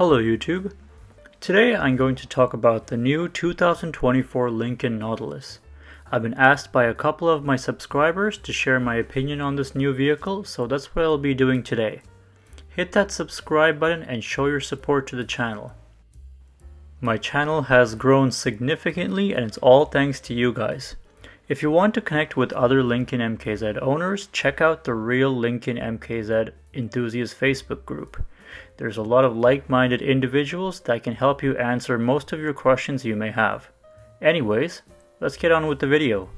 Hello YouTube. Today I'm going to talk about the new 2024 Lincoln Nautilus. I've been asked by a couple of my subscribers to share my opinion on this new vehicle, so that's what I'll be doing today. Hit that subscribe button and show your support to the channel. My channel has grown significantly and it's all thanks to you guys. If you want to connect with other Lincoln MKZ owners, check out the Real Lincoln MKZ Enthusiast Facebook group. There's a lot of like-minded individuals that can help you answer most of your questions you may have. Anyways, let's get on with the video.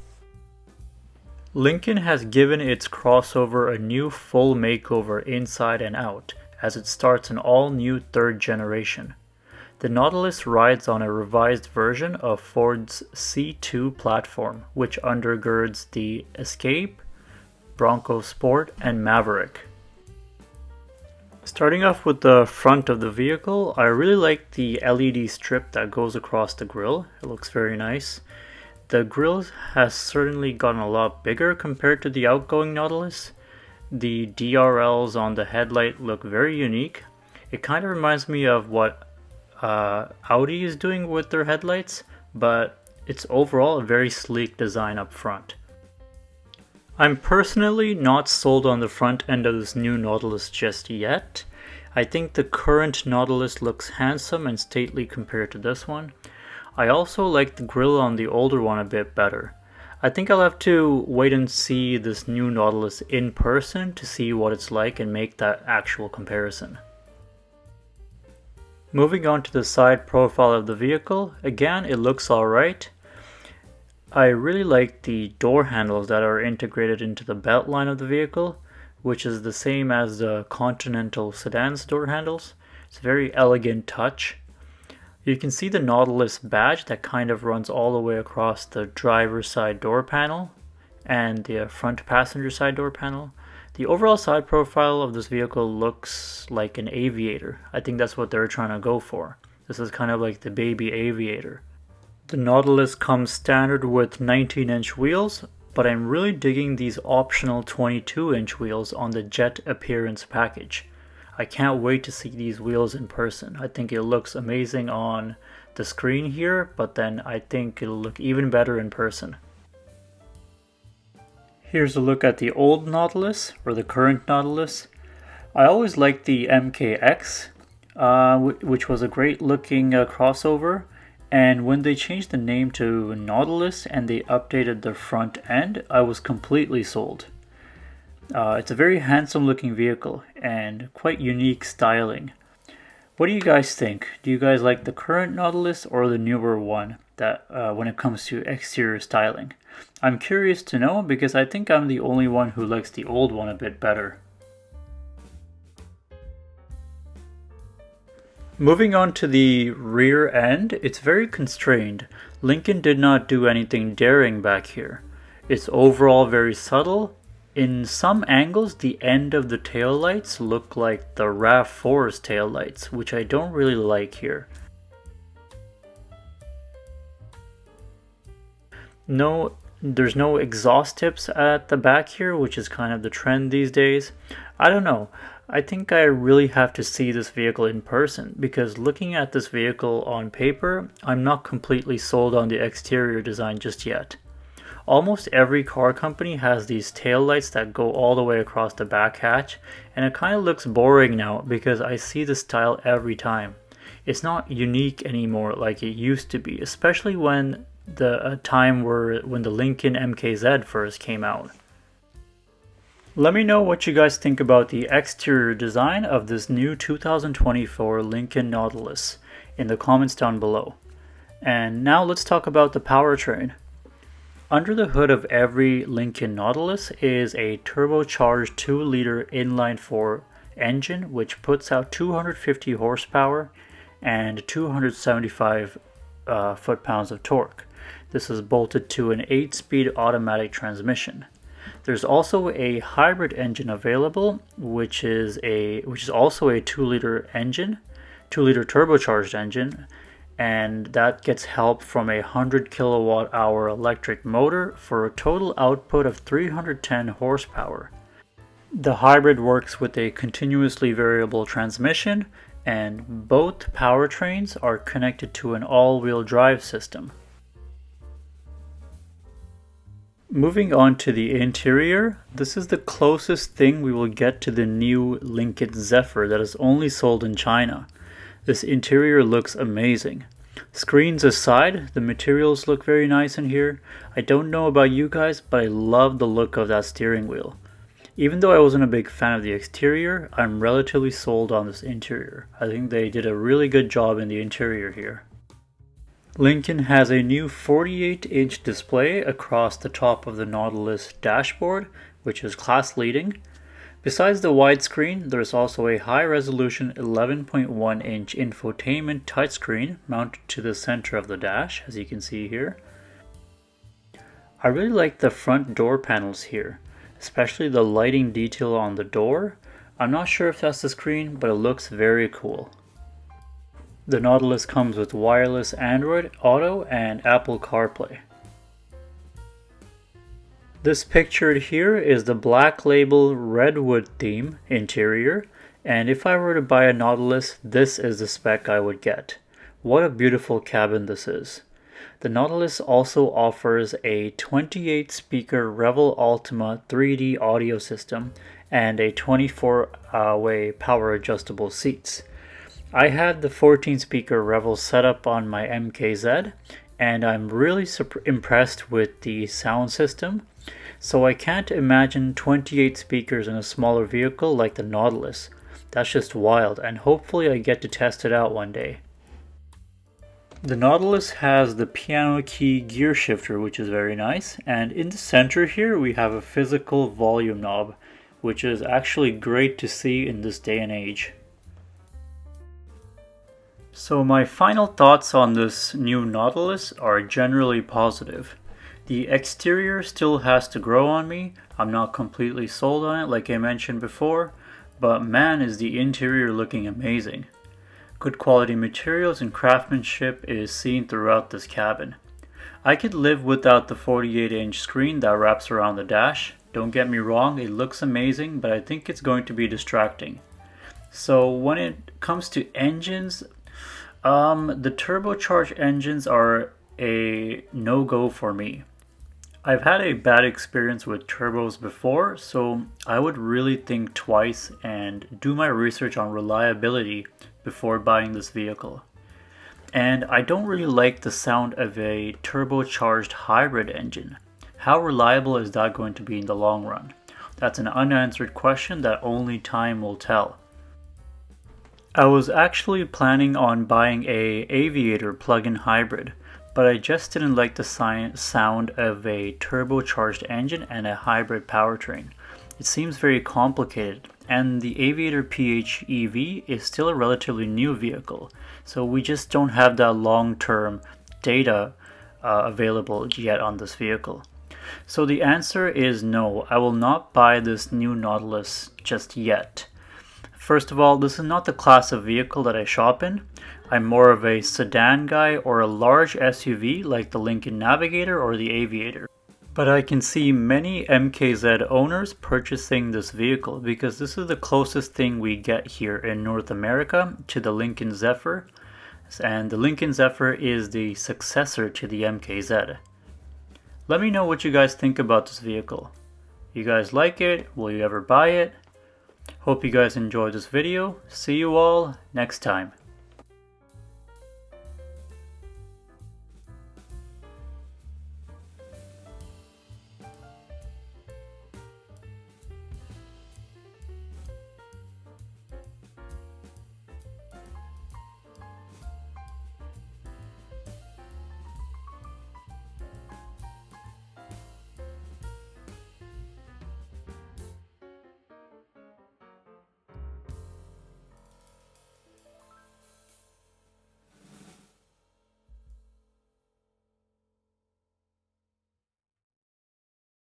Lincoln has given its crossover a new full makeover inside and out, as it starts an all-new third generation. The Nautilus rides on a revised version of Ford's C2 platform, which undergirds the Escape, Bronco Sport, and Maverick. Starting off with the front of the vehicle, I really like the LED strip that goes across the grille. It looks very nice. The grille has certainly gotten a lot bigger compared to the outgoing Nautilus. The DRLs on the headlight look very unique. It kind of reminds me of what Audi is doing with their headlights, but it's overall a very sleek design up front. I'm personally not sold on the front end of this new Nautilus just yet. I think the current Nautilus looks handsome and stately compared to this one. I also like the grille on the older one a bit better. I think I'll have to wait and see this new Nautilus in person to see what it's like and make that actual comparison. Moving on to the side profile of the vehicle, again it looks alright. I really like the door handles that are integrated into the belt line of the vehicle, which is the same as the Continental sedan's door handles. It's a very elegant touch. You can see the Nautilus badge that kind of runs all the way across the driver's side door panel and the front passenger side door panel. The overall side profile of this vehicle looks like an Aviator. I think that's what they're trying to go for. This is kind of like the baby Aviator. The Nautilus comes standard with 19-inch wheels, but I'm really digging these optional 22-inch wheels on the Jet Appearance package. I can't wait to see these wheels in person. I think it looks amazing on the screen here, but then I think it'll look even better in person. Here's a look at the old Nautilus, or the current Nautilus. I always liked the MKX, which was a great looking crossover. And when they changed the name to Nautilus and they updated the front end, I was completely sold. It's a very handsome looking vehicle and quite unique styling. What do you guys think? Do you guys like the current Nautilus or the newer one that when it comes to exterior styling? I'm curious to know because I think I'm the only one who likes the old one a bit better. Moving on to the rear end, it's very constrained. Lincoln did not do anything daring back here. It's overall very subtle. In some angles, the end of the taillights look like the RAV4's taillights, which I don't really like here. There's no exhaust tips at the back here, which is kind of the trend these days. I don't know. I think I really have to see this vehicle in person because looking at this vehicle on paper, I'm not completely sold on the exterior design just yet. Almost every car company has these taillights that go all the way across the back hatch, and it kind of looks boring now because I see this style every time. It's not unique anymore like it used to be, especially when the when the Lincoln MKZ first came out. Let me know what you guys think about the exterior design of this new 2024 Lincoln Nautilus in the comments down below. And now let's talk about the powertrain. Under the hood of every Lincoln Nautilus is a turbocharged 2-liter inline-4 engine which puts out 250 horsepower and 275 foot-pounds of torque. This is bolted to an 8-speed automatic transmission. There's also a hybrid engine available, which is also a 2-liter engine, 2-liter turbocharged engine, and that gets help from a 100 kilowatt hour electric motor for a total output of 310 horsepower. The hybrid works with a continuously variable transmission and both powertrains are connected to an all-wheel drive system. Moving on to the interior, this is the closest thing we will get to the new Lincoln Zephyr that is only sold in China. This interior looks amazing. Screens aside, the materials look very nice in here. I don't know about you guys, but I love the look of that steering wheel. Even though I wasn't a big fan of the exterior, I'm relatively sold on this interior. I think they did a really good job in the interior here. Lincoln has a new 48-inch display across the top of the Nautilus dashboard, which is class leading. Besides the widescreen, there's also a high-resolution 11.1-inch infotainment touchscreen mounted to the center of the dash, as you can see here. I really like the front door panels here, especially the lighting detail on the door. I'm not sure if that's the screen, but it looks very cool. The Nautilus comes with wireless Android Auto and Apple CarPlay. This pictured here is the Black Label Redwood theme interior, and if I were to buy a Nautilus, this is the spec I would get. What a beautiful cabin this is. The Nautilus also offers a 28-speaker Revel Ultima 3D audio system and a 24-way power adjustable seats. I had the 14-speaker Revel set up on my MKZ, and I'm really impressed with the sound system. So I can't imagine 28 speakers in a smaller vehicle like the Nautilus. That's just wild, and hopefully I get to test it out one day. The Nautilus has the piano key gear shifter, which is very nice, and in the center here we have a physical volume knob, which is actually great to see in this day and age. So my final thoughts on this new Nautilus are generally positive. The exterior still has to grow on me. I'm not completely sold on it like I mentioned before, but man is the interior looking amazing. Good quality materials and craftsmanship is seen throughout this cabin. I could live without the 48-inch screen that wraps around the dash. Don't get me wrong, it looks amazing, but I think it's going to be distracting. So when it comes to engines, the turbocharged engines are a no-go for me. I've had a bad experience with turbos before, so I would really think twice and do my research on reliability before buying this vehicle. And I don't really like the sound of a turbocharged hybrid engine. How reliable is that going to be in the long run? That's an unanswered question that only time will tell. I was actually planning on buying a Aviator plug-in hybrid, but I just didn't like the sound of a turbocharged engine and a hybrid powertrain. It seems very complicated, and the Aviator PHEV is still a relatively new vehicle, so we just don't have that long-term data available yet on this vehicle. So the answer is no, I will not buy this new Nautilus just yet. First of all, this is not the class of vehicle that I shop in. I'm more of a sedan guy or a large SUV like the Lincoln Navigator or the Aviator. But I can see many MKZ owners purchasing this vehicle because this is the closest thing we get here in North America to the Lincoln Zephyr. And the Lincoln Zephyr is the successor to the MKZ. Let me know what you guys think about this vehicle. You guys like it? Will you ever buy it? Hope you guys enjoyed this video. See you all next time.